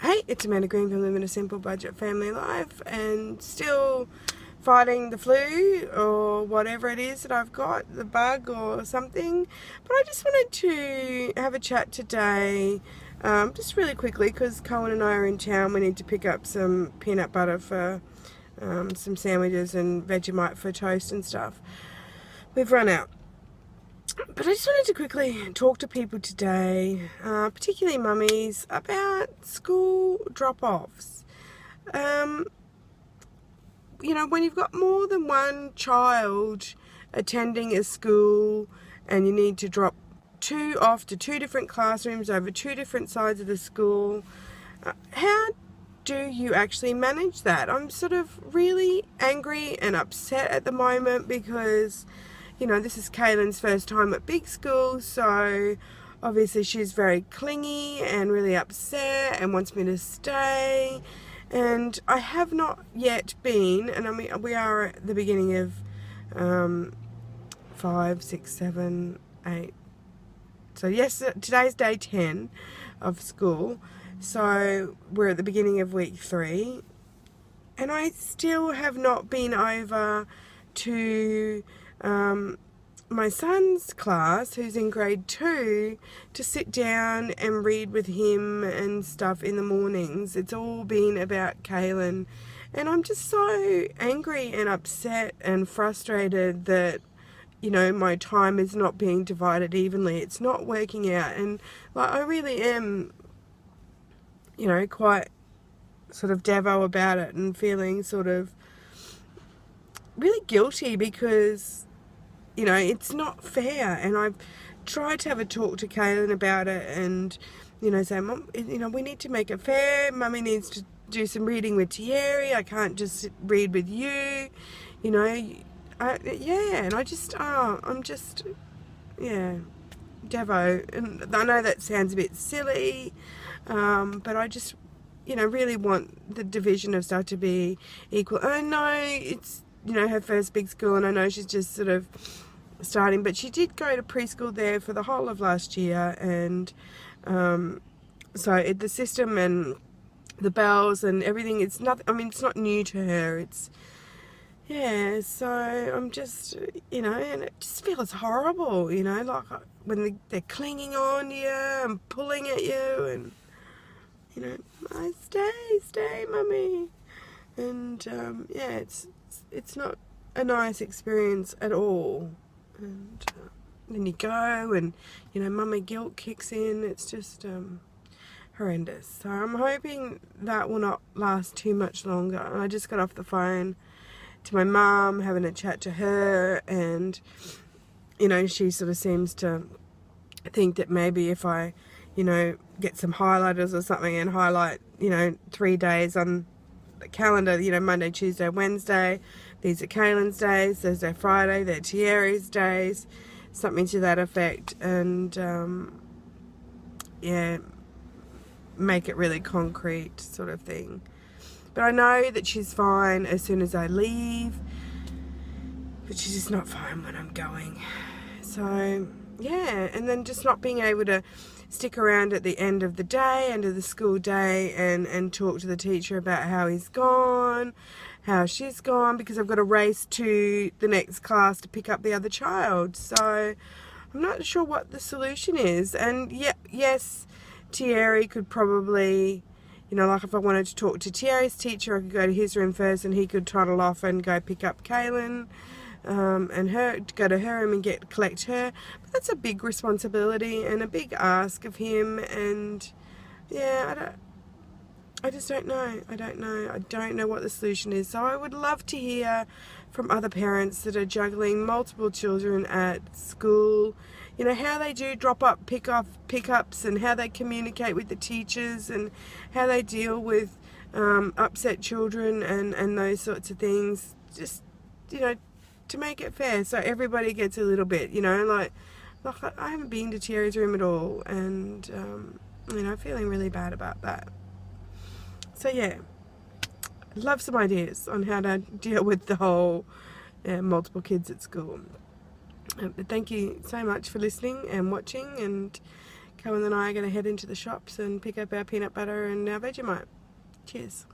Hey, it's Amanda Green from Living a Simple Budget Family Life, and still fighting the flu or whatever it is that I've got, the bug or something. But I just wanted to have a chat today, just really quickly, because Cohen and I are in town. We need to pick up some peanut butter for some sandwiches and Vegemite for toast and stuff. We've run out. But I just wanted to quickly talk to people today, particularly mummies, about school drop-offs. You know, when you've got more than one child attending a school and you need to drop two off to two different classrooms over two different sides of the school, how do you actually manage that? I'm sort of really angry and upset at the moment because, you know, this is Kaylin's first time at big school, so obviously she's very clingy and really upset and wants me to stay. And I have not yet been, and I mean, we are at the beginning of 5, 6, 7, 8. So yes, today's day 10 of school. So we're at the beginning of week 3. And I still have not been over to my son's class, who's in grade 2, to sit down and read with him and stuff in the mornings. It's all been about Kaylin, and I'm just so angry and upset and frustrated that, you know, my time is not being divided evenly. It's not working out, and like I really am, you know, quite sort of devo about it and feeling sort of really guilty because, you know, it's not fair. And I've tried to have a talk to Kaylin about it and, you know, say, Mum, you know, we need to make it fair. Mummy needs to do some reading with Thierry. I can't just read with you, you know. And I just, I'm just, yeah, devo. And I know that sounds a bit silly, but I just, you know, really want the division of stuff to be equal. And I know it's, you know, her first big school, and I know she's just sort of starting, but she did go to preschool there for the whole of last year, and so the system and the bells and everything, it's nothing, I mean, it's not new to her. It's, yeah, so I'm just, you know, and it just feels horrible, you know, like when they're clinging on you and pulling at you, and, you know, stay, mummy. And yeah, it's not a nice experience at all. And then you go and, you know, mummy guilt kicks in. It's just horrendous. So I'm hoping that will not last too much longer. And I just got off the phone to my mum, having a chat to her, and, you know, she sort of seems to think that maybe if I, you know, get some highlighters or something and highlight, you know, 3 days on the calendar, you know, Monday, Tuesday, Wednesday, these are Kaylin's days, Thursday, Friday, they're Thierry's days, something to that effect, and yeah, make it really concrete sort of thing. But I know that she's fine as soon as I leave, but she's just not fine when I'm going. So yeah, and then just not being able to stick around at the end of the day, end of the school day, and talk to the teacher about how he's gone, how she's gone, because I've got to race to the next class to pick up the other child. So I'm not sure what the solution is. And yeah, yes, Thierry could probably, you know, like if I wanted to talk to Thierry's teacher, I could go to his room first and he could toddle off and go pick up Kaylin. And her, to go to her room and collect her. But that's a big responsibility and a big ask of him, and yeah, I just don't know. I don't know what the solution is. So I would love to hear from other parents that are juggling multiple children at school, you know, how they do drop-up, pickups, and how they communicate with the teachers, and how they deal with upset children and those sorts of things. Just, you know, to make it fair so everybody gets a little bit, you know, like I haven't been to Thierry's room at all, and you know, feeling really bad about that. So yeah, I'd love some ideas on how to deal with the whole multiple kids at school. But thank you so much for listening and watching, and Cohen and I are going to head into the shops and pick up our peanut butter and our Vegemite. Cheers.